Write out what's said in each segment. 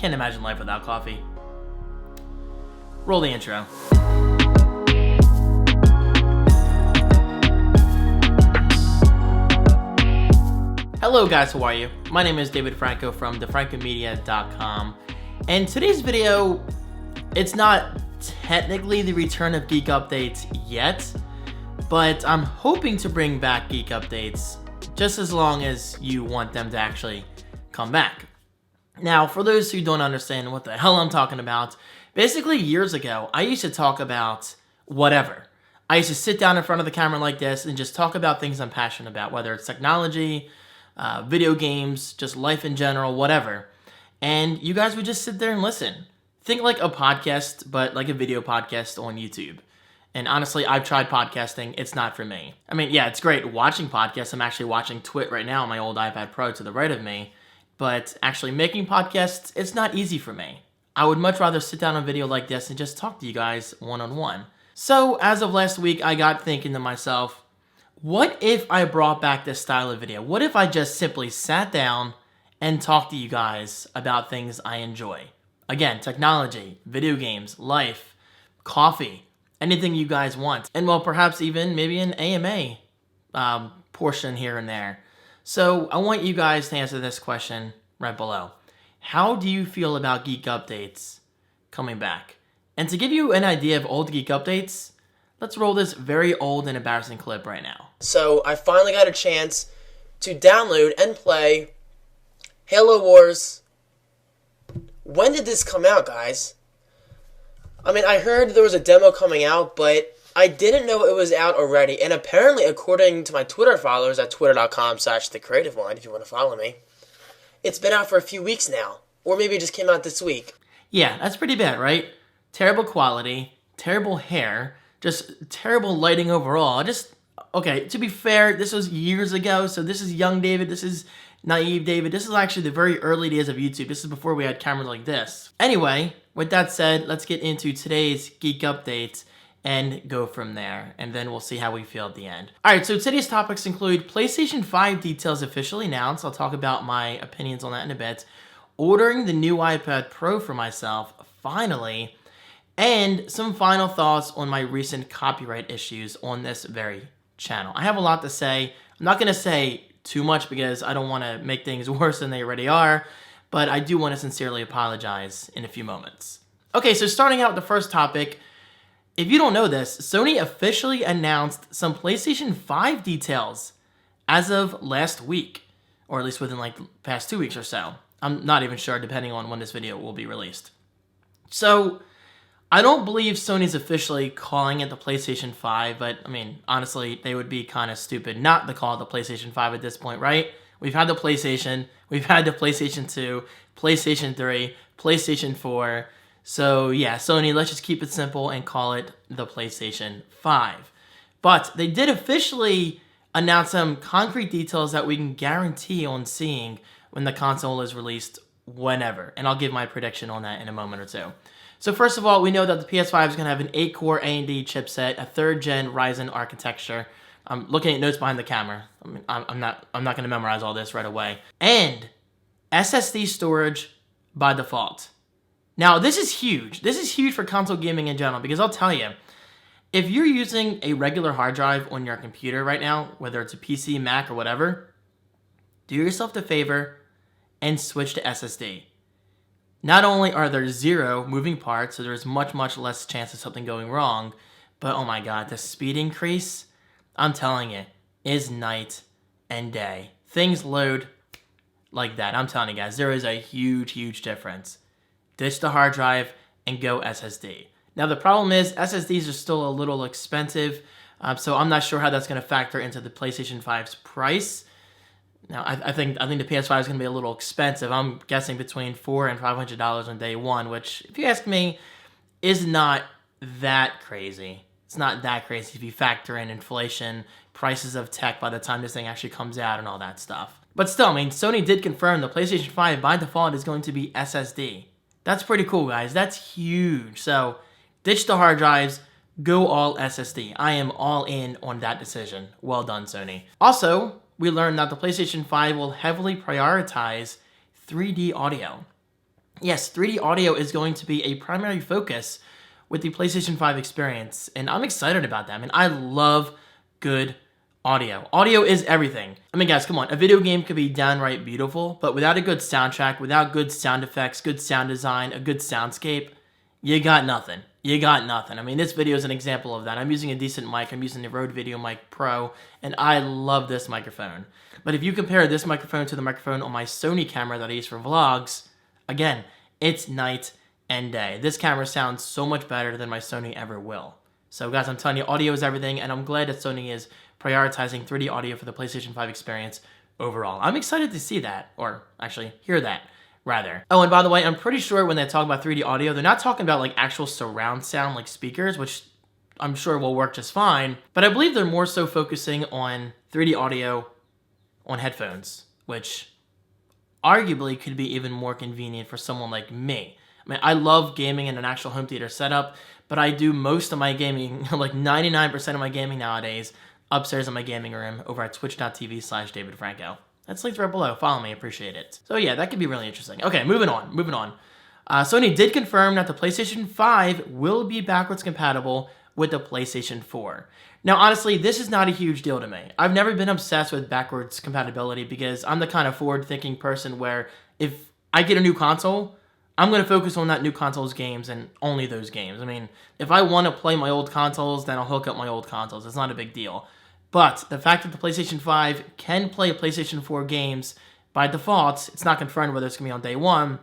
Can't imagine life without coffee. Roll the intro. Hello guys, how are you? My name is David Franco from thefrancomedia.com, and today's video, it's not technically the return of Geek Updates yet, but I'm hoping to bring back Geek Updates just as long as you want them to actually come back. Now, for those who don't understand what the hell I'm talking about, basically years ago, I used to talk about whatever. I used to sit down in front of the camera like this and just talk about things I'm passionate about, whether it's technology, video games, just life in general, whatever. And you guys would just sit there and listen. Think like a podcast, but like a video podcast on YouTube. And honestly, I've tried podcasting. It's not for me. I mean, yeah, it's great watching podcasts. I'm actually watching Twit right now on my old iPad Pro to the right of me. But actually making podcasts, it's not easy for me. I would much rather sit down on a video like this and just talk to you guys one-on-one. So as of last week, I got thinking to myself, what if I brought back this style of video? What if I just simply sat down and talked to you guys about things I enjoy? Again, technology, video games, life, coffee, anything you guys want. And well, perhaps even maybe an AMA portion here and there. So I want you guys to answer this question right below. How do you feel about Geek Updates coming back? And to give you an idea of old Geek Updates, let's roll this very old and embarrassing clip right now. So I finally got a chance to download and play Halo Wars. When did this come out, guys? I mean, I heard there was a demo coming out, but I didn't know it was out already. And apparently, according to my Twitter followers at twitter.com/thecreativeone, if you want to follow me, it's been out for a few weeks now. Or maybe it just came out this week. Yeah, that's pretty bad, right? Terrible quality, terrible hair, just terrible lighting overall. Okay, to be fair, this was years ago, so this is young David, this is naive David. This is actually the very early days of YouTube. This is before we had cameras like this. Anyway, with that said, let's get into today's Geek Updates and go from there, and then we'll see how we feel at the end. Alright, so today's topics include PlayStation 5 details officially announced. I'll talk about my opinions on that in a bit. Ordering the new iPad Pro for myself, finally. And some final thoughts on my recent copyright issues on this very channel. I have a lot to say. I'm not going to say too much because I don't want to make things worse than they already are, but I do want to sincerely apologize in a few moments. Okay, so starting out with the first topic, if you don't know this, Sony officially announced some PlayStation 5 details as of last week, or at least within like the past 2 weeks or so. I'm not even sure, depending on when this video will be released. So I don't believe Sony's officially calling it the PlayStation 5, but I mean, honestly, they would be kind of stupid not to call it the PlayStation 5 at this point, right? We've had the PlayStation, we've had the PlayStation 2, PlayStation 3, PlayStation 4, so yeah, Sony, let's just keep it simple and call it the PlayStation 5. But they did officially announce some concrete details that we can guarantee on seeing when the console is released whenever, and I'll give my prediction on that in a moment or two. So first of all, we know that the PS5 is going to have an 8-core AMD chipset, a 3rd-gen Ryzen architecture. I'm looking at notes behind the camera. I mean, I'm not going to memorize all this right away. And SSD storage by default. Now, this is huge. This is huge for console gaming in general because I'll tell you, if you're using a regular hard drive on your computer right now, whether it's a PC, Mac, or whatever, do yourself the favor and switch to SSD. Not only are there 0 moving parts, so there's much, much less chance of something going wrong, but oh my god, the speed increase, I'm telling you, is night and day. Things load like that. I'm telling you guys, there is a huge, huge difference. Ditch the hard drive and go SSD. Now the problem is SSDs are still a little expensive, so I'm not sure how that's going to factor into the PlayStation 5's price. Now I think the PS5 is going to be a little expensive. I'm guessing between $400 and $500 on day one, which, if you ask me, is not that crazy. It's not that crazy if you factor in inflation, prices of tech by the time this thing actually comes out, and all that stuff. But still, I mean, Sony did confirm the PlayStation 5 by default is going to be SSD. That's pretty cool, guys. That's huge. So, ditch the hard drives, go all SSD. I am all in on that decision. Well done, Sony. Also, we learned that the PlayStation 5 will heavily prioritize 3D audio. yes, 3D audio is going to be a primary focus with the PlayStation 5 experience, and I'm excited about that. I mean, I love good audio. Audio is everything. I mean, guys, come on. A video game could be downright beautiful, but without a good soundtrack, without good sound effects, good sound design, a good soundscape, you got nothing. You got nothing. I mean, this video is an example of that. I'm using a decent mic. I'm using the Rode Video Mic Pro, and I love this microphone. But if you compare this microphone to the microphone on my Sony camera that I use for vlogs, again, it's night and day. This camera sounds so much better than my Sony ever will. So guys, I'm telling you, audio is everything, and I'm glad that Sony is prioritizing 3D audio for the PlayStation 5 experience overall. I'm excited to see that, or actually hear that, rather. Oh, and by the way, I'm pretty sure when they talk about 3D audio, they're not talking about like actual surround sound like speakers, which I'm sure will work just fine, but I believe they're more so focusing on 3D audio on headphones, which arguably could be even more convenient for someone like me. I mean, I love gaming in an actual home theater setup, but I do most of my gaming, like 99% of my gaming nowadays, upstairs in my gaming room over at twitch.tv/David Franco. That's linked right below. Follow me, appreciate it. So yeah, that could be really interesting. Okay, moving on. Sony did confirm that the PlayStation 5 will be backwards compatible with the PlayStation 4. Now, honestly, this is not a huge deal to me. I've never been obsessed with backwards compatibility because I'm the kind of forward-thinking person where if I get a new console, I'm going to focus on that new console's games and only those games. I mean, if I want to play my old consoles, then I'll hook up my old consoles. It's not a big deal. But the fact that the PlayStation 5 can play PlayStation 4 games by default, it's not confirmed whether it's going to be on day one,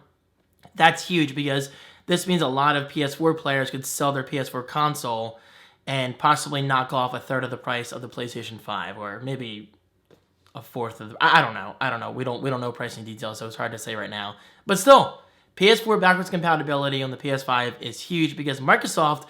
that's huge because this means a lot of PS4 players could sell their PS4 console and possibly knock off a third of the price of the PlayStation 5, or maybe a fourth of the... I don't know. We don't know pricing details, so it's hard to say right now. But still, PS4 backwards compatibility on the PS5 is huge because Microsoft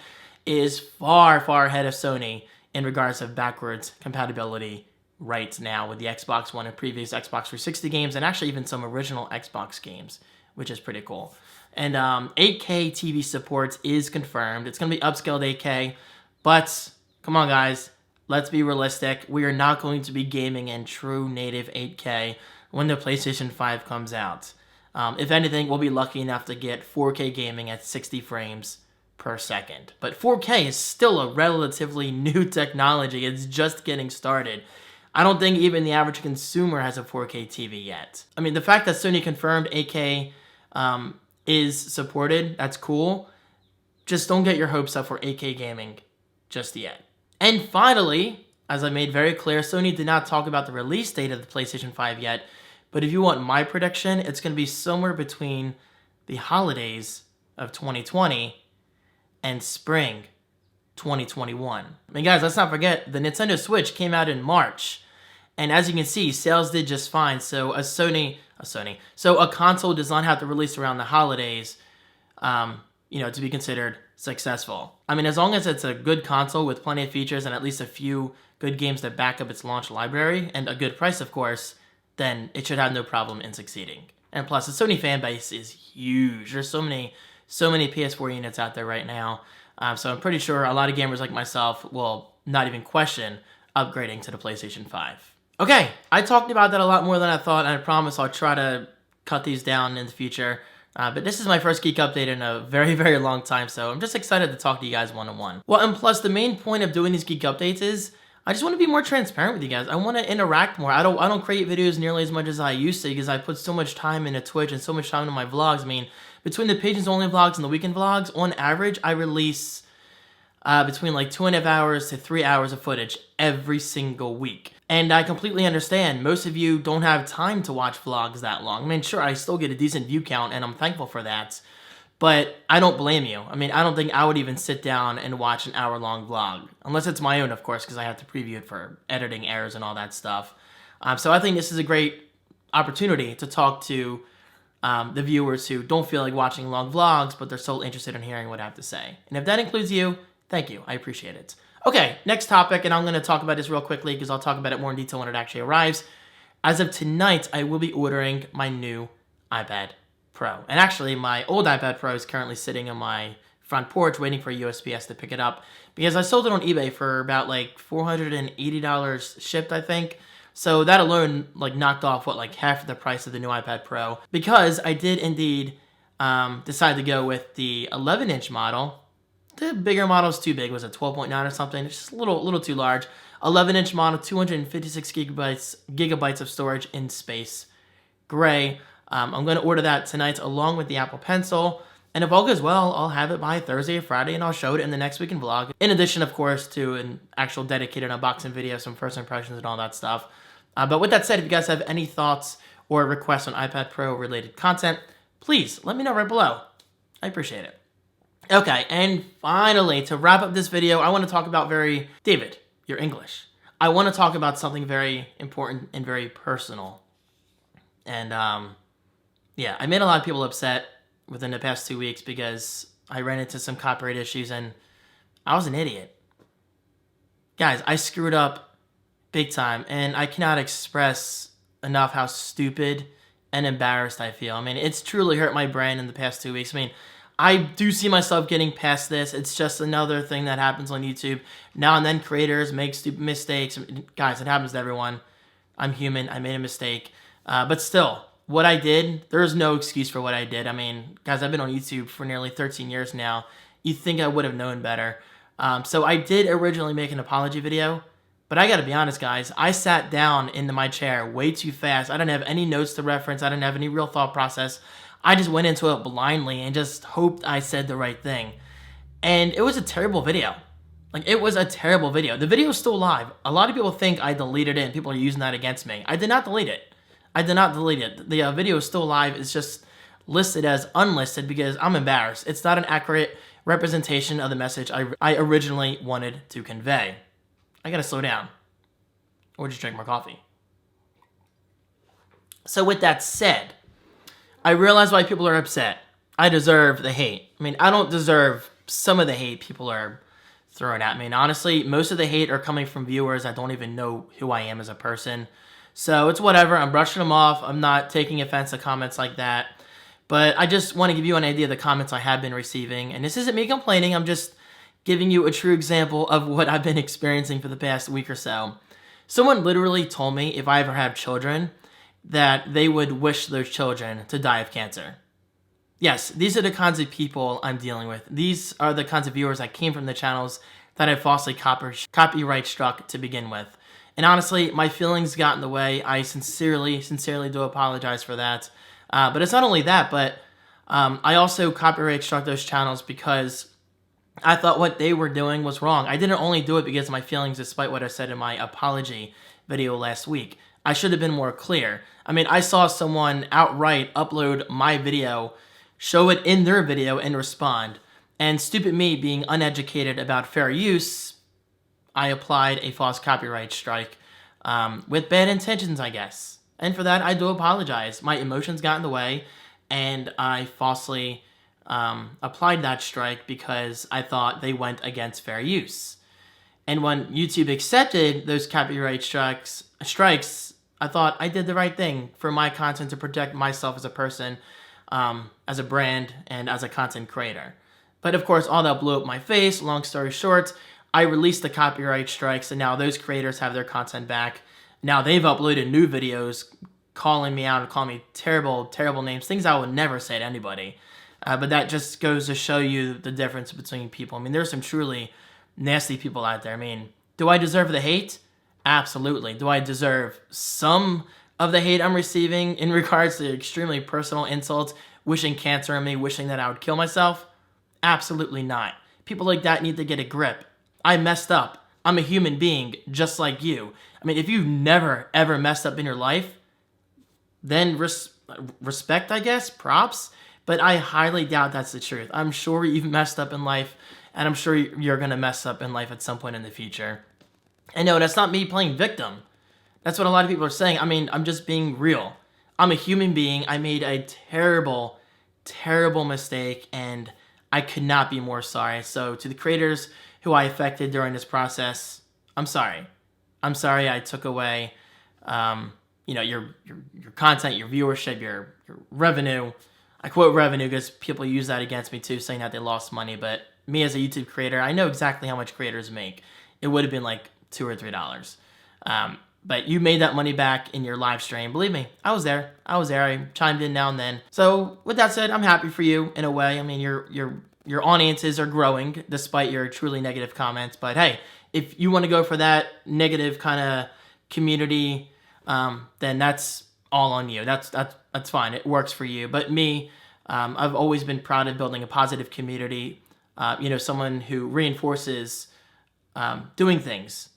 is far, far ahead of Sony in regards to backwards compatibility right now with the Xbox One and previous Xbox 360 games, and actually even some original Xbox games, which is pretty cool. And 8K TV support is confirmed. It's going to be upscaled 8K, but come on, guys. Let's be realistic. We are not going to be gaming in true native 8K when the PlayStation 5 comes out. If anything, we'll be lucky enough to get 4K gaming at 60 frames per second. But 4K is still a relatively new technology. It's just getting started. I don't think even the average consumer has a 4K TV yet. I mean, the fact that Sony confirmed 8K is supported, that's cool. Just don't get your hopes up for 8K gaming just yet. And finally, as I made very clear, Sony did not talk about the release date of the PlayStation 5 yet, but if you want my prediction, it's going to be somewhere between the holidays of 2020 and spring 2021. I mean, guys, let's not forget, the Nintendo Switch came out in March, and as you can see, sales did just fine, so a console does not have to release around the holidays, to be considered successful. I mean, as long as it's a good console with plenty of features and at least a few good games that back up its launch library, and a good price, of course, then it should have no problem in succeeding. And plus, the Sony fan base is huge. There's so many PS4 units out there right now, so I'm pretty sure a lot of gamers like myself will not even question upgrading to the PlayStation 5. Okay, I talked about that a lot more than I thought, and I promise I'll try to cut these down in the future. But this is my first Geek update in a very, very long time, so I'm just excited to talk to you guys one-on-one. Well, and plus, the main point of doing these Geek updates is I just want to be more transparent with you guys. I want to interact more. I don't create videos nearly as much as I used to because I put so much time into Twitch and so much time into my vlogs. I mean, between the Patrons Only vlogs and the weekend vlogs, on average, I release between like 2.5 hours to 3 hours of footage every single week. And I completely understand. Most of you don't have time to watch vlogs that long. I mean, sure, I still get a decent view count, and I'm thankful for that. But I don't blame you. I mean, I don't think I would even sit down and watch an hour-long vlog. Unless it's my own, of course, because I have to preview it for editing errors and all that stuff. So I think this is a great opportunity to talk to the viewers who don't feel like watching long vlogs, but they're so interested in hearing what I have to say. And if that includes you, thank you. I appreciate it. Okay, next topic, and I'm going to talk about this real quickly because I'll talk about it more in detail when it actually arrives. As of tonight, I will be ordering my new iPad Pro. And actually, my old iPad Pro is currently sitting on my front porch waiting for USPS to pick it up because I sold it on eBay for about like $480 shipped, I think. So that alone like knocked off half of the price of the new iPad Pro because I did indeed decided to go with the 11-inch model. The bigger model is too big. It was a 12.9 or something. It's just a little too large. 11-inch model, 256 gigabytes of storage in space gray. I'm going to order that tonight along with the Apple Pencil. And if all goes well, I'll have it by Thursday or Friday, and I'll show it in the next weekend vlog. In addition, of course, to an actual dedicated unboxing video, some first impressions and all that stuff. But with that said, if you guys have any thoughts or requests on iPad Pro related content, please let me know right below. I appreciate it. Okay, and finally, to wrap up this video, I want to talk about David, you're English. I want to talk about something very important and very personal. And, yeah, I made a lot of people upset within the past 2 weeks because I ran into some copyright issues and I was an idiot. Guys, I screwed up big time, and I cannot express enough how stupid and embarrassed I feel. I mean, it's truly hurt my brain in the past 2 weeks. I mean, I do see myself getting past this. It's just another thing that happens on YouTube. Now and then creators make stupid mistakes. Guys, it happens to everyone. I'm human. I made a mistake. But still, what I did, there is no excuse for what I did. I mean, guys, I've been on YouTube for nearly 13 years now. You'd think I would have known better. So I did originally make an apology video. But I gotta be honest, guys, I sat down into my chair way too fast. I didn't have any notes to reference. I didn't have any real thought process. I just went into it blindly and just hoped I said the right thing. And it was a terrible video. Like, it was a terrible video. The video is still live. A lot of people think I deleted it and people are using that against me. I did not delete it. I did not delete it. The video is still live. It's just listed as unlisted because I'm embarrassed. It's not an accurate representation of the message I originally wanted to convey. I gotta slow down. Or just drink more coffee. So with that said, I realize why people are upset. I deserve the hate. I mean, I don't deserve some of the hate people are throwing at me. And honestly, most of the hate are coming from viewers that don't even know who I am as a person. So it's whatever. I'm brushing them off. I'm not taking offense to comments like that. But I just want to give you an idea of the comments I have been receiving. And this isn't me complaining. I'm just giving you a true example of what I've been experiencing for the past week or so. Someone literally told me if I ever have children, that they would wish their children to die of cancer. Yes, these are the kinds of people I'm dealing with. These are the kinds of viewers that came from the channels that I falsely copyright struck to begin with. And honestly, my feelings got in the way. I sincerely do apologize for that. But it's not only that, but I also copyright struck those channels because I thought what they were doing was wrong. I didn't only do it because of my feelings, despite what I said in my apology video last week. I should have been more clear. I mean, I saw someone outright upload my video, show it in their video, and respond. And stupid me, being uneducated about fair use, I applied a false copyright strike with bad intentions, I guess. And for that, I do apologize. My emotions got in the way, and I falsely applied that strike because I thought they went against fair use. And when YouTube accepted those copyright strikes, I thought I did the right thing for my content to protect myself as a person, as a brand, and as a content creator. But of course, all that blew up my face. Long story short, I released the copyright strikes, and now those creators have their content back. Now they've uploaded new videos calling me out and calling me terrible, terrible names, things I would never say to anybody. But that just goes to show you the difference between people. I mean, there's some truly nasty people out there. I mean, do I deserve the hate? Absolutely. Do I deserve some of the hate I'm receiving in regards to extremely personal insults, wishing cancer on me, wishing that I would kill myself? Absolutely not. People like that need to get a grip. I messed up. I'm a human being just like you. I mean, if you've never, ever messed up in your life, then respect, I guess, props. But I highly doubt that's the truth. I'm sure you've messed up in life, and I'm sure you're going to mess up in life at some point in the future. And no, that's not me playing victim. That's what a lot of people are saying. I mean, I'm just being real. I'm a human being. I made a terrible, terrible mistake, and I could not be more sorry. So to the creators who I affected during this process, I'm sorry. I'm sorry I took away, your content, your viewership, your revenue. I quote revenue because people use that against me too, saying that they lost money. But me as a YouTube creator, I know exactly how much creators make. It would have been like $2 or $3. But you made that money back in your live stream. Believe me, I was there. I chimed in now and then. So with that said, I'm happy for you in a way. I mean, your audiences are growing despite your truly negative comments. But hey, if you want to go for that negative kind of community, then that's all on you. That's fine. It works for you. But me, I've always been proud of building a positive community. Someone who reinforces doing things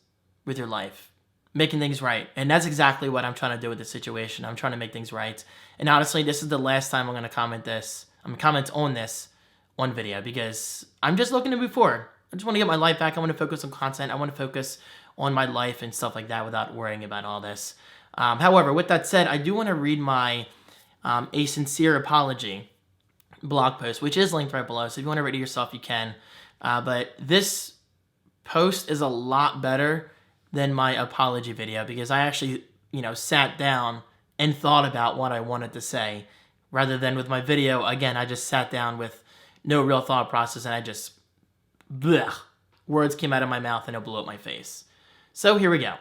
with your life, making things right. And that's exactly what I'm trying to do with this situation. I'm trying to make things right. And honestly, this is the last time I'm going to comment on this one video because I'm just looking to move forward. I just want to get my life back. I want to focus on content. I want to focus on my life and stuff like that without worrying about all this. However, with that said, I do want to read my A Sincere Apology blog post, which is linked right below. So if you want to read it yourself, you can. But this post is a lot better than my apology video because I actually, sat down and thought about what I wanted to say rather than with my video. Again, I just sat down with no real thought process and I just, blech, words came out of my mouth and it blew up my face. So here we go.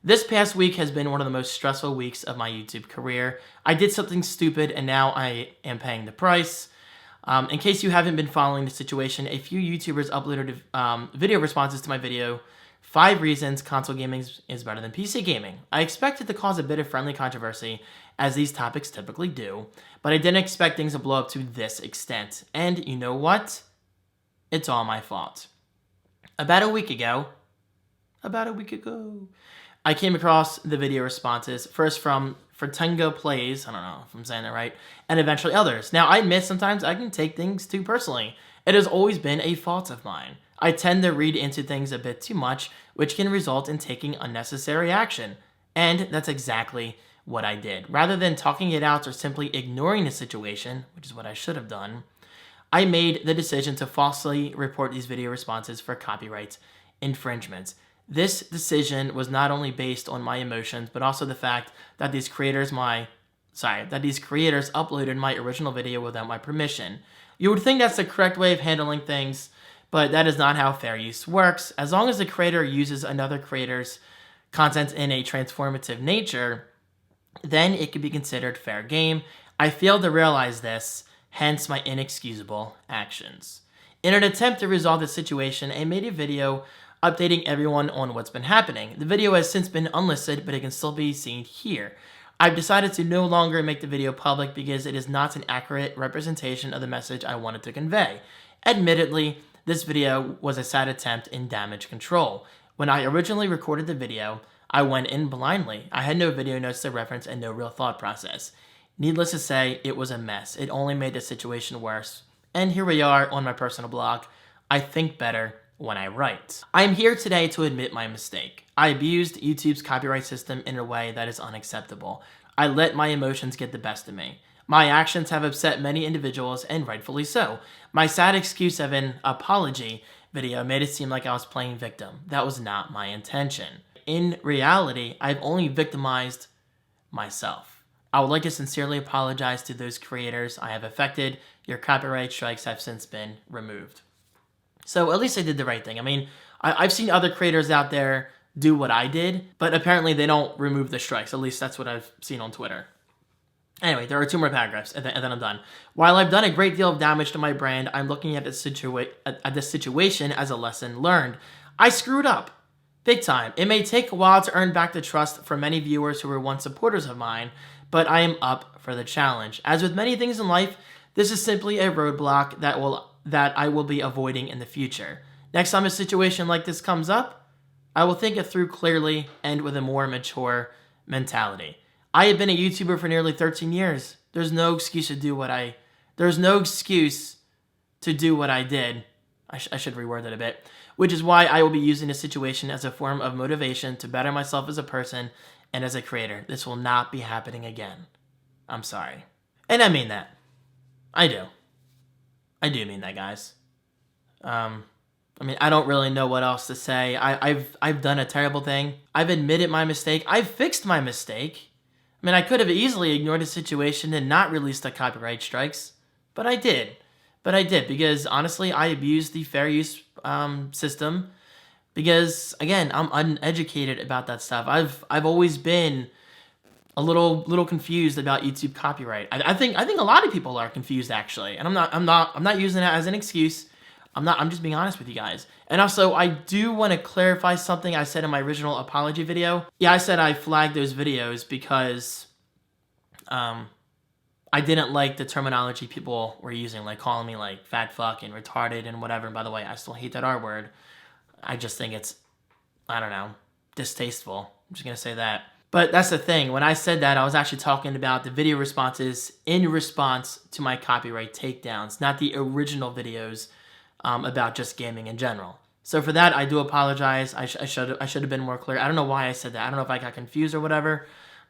This past week has been one of the most stressful weeks of my YouTube career. I did something stupid and now I am paying the price. In case you haven't been following the situation, a few YouTubers uploaded video responses to my video, 5 reasons console gaming is better than PC gaming. I expected to cause a bit of friendly controversy, as these topics typically do, but I didn't expect things to blow up to this extent. And you know what? It's all my fault. About a week ago, I came across the video responses, first from Franco Plays, I don't know if I'm saying that right, and eventually others. Now, I admit sometimes I can take things too personally. It has always been a fault of mine. I tend to read into things a bit too much, which can result in taking unnecessary action. And that's exactly what I did. Rather than talking it out or simply ignoring the situation, which is what I should have done, I made the decision to falsely report these video responses for copyright infringements. This decision was not only based on my emotions, but also the fact that these creators uploaded my original video without my permission. You would think that's the correct way of handling things, but that is not how fair use works. As long as the creator uses another creator's content in a transformative nature, then it could be considered fair game. I failed to realize this, hence my inexcusable actions. In an attempt to resolve the situation, I made a video updating everyone on what's been happening. The video has since been unlisted, but it can still be seen here. I've decided to no longer make the video public because it is not an accurate representation of the message I wanted to convey. Admittedly, this video was a sad attempt in damage control. When I originally recorded the video, I went in blindly. I had no video notes to reference and no real thought process. Needless to say, it was a mess. It only made the situation worse. And here we are on my personal blog. I think better when I write. I am here today to admit my mistake. I abused YouTube's copyright system in a way that is unacceptable. I let my emotions get the best of me. My actions have upset many individuals, and rightfully so. My sad excuse of an apology video made it seem like I was playing victim. That was not my intention. In reality, I've only victimized myself. I would like to sincerely apologize to those creators I have affected. Your copyright strikes have since been removed. So at least I did the right thing. I mean, I've seen other creators out there do what I did, but apparently they don't remove the strikes. At least that's what I've seen on Twitter. Anyway, there are 2 more paragraphs, and then I'm done. While I've done a great deal of damage to my brand, I'm looking at this situation as a lesson learned. I screwed up. Big time. It may take a while to earn back the trust from many viewers who were once supporters of mine, but I am up for the challenge. As with many things in life, this is simply a roadblock that I will be avoiding in the future. Next time a situation like this comes up, I will think it through clearly and with a more mature mentality. I have been a YouTuber for nearly 13 years. There's no excuse to do what I did. I should reword that a bit. Which is why I will be using this situation as a form of motivation to better myself as a person and as a creator. This will not be happening again. I'm sorry. And I mean that. I do. I do mean that, guys. I don't really know what else to say. I've done a terrible thing. I've admitted my mistake. I've fixed my mistake. I could have easily ignored the situation and not released the copyright strikes, but I did. Because honestly, I abused the fair use system because again, I'm uneducated about that stuff. I've always been a little confused about YouTube copyright. I think a lot of people are confused actually, and I'm not using that as an excuse. I'm just being honest with you guys. And also, I do want to clarify something I said in my original apology video. Yeah, I said I flagged those videos because I didn't like the terminology people were using, like calling me like fat fuck and retarded and whatever. And by the way, I still hate that R word. I just think it's, I don't know, distasteful. I'm just gonna say that. But that's the thing. When I said that, I was actually talking about the video responses in response to my copyright takedowns, not the original videos about just gaming in general. So for that, I do apologize. I should have been more clear. I don't know why I said that. I don't know if I got confused or whatever.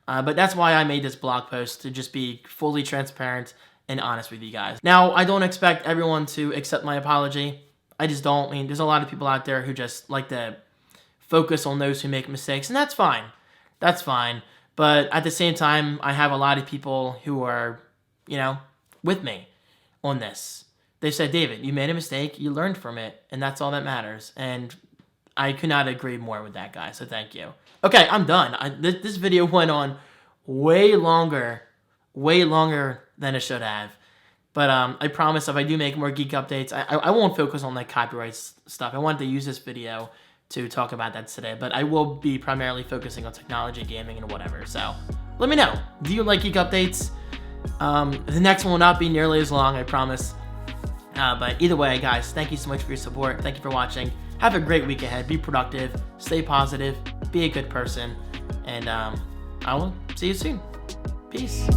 But that's why I made this blog post, to just be fully transparent and honest with you guys. Now, I don't expect everyone to accept my apology. I just don't. I mean, there's a lot of people out there who just like to focus on those who make mistakes, and that's fine. That's fine. But at the same time, I have a lot of people who are, with me on this. They said, David, you made a mistake, you learned from it, and that's all that matters. And I could not agree more with that guy, so thank you. Okay, I'm done. This video went on way longer than it should have. But I promise if I do make more Geek updates, I won't focus on like copyright stuff. I wanted to use this video to talk about that today, but I will be primarily focusing on technology, gaming, and whatever. So let me know. Do you like Geek updates? The next one will not be nearly as long, I promise. But either way, guys, thank you so much for your support. Thank you for watching. Have a great week ahead. Be productive. Stay positive. Be a good person. And I will see you soon. Peace.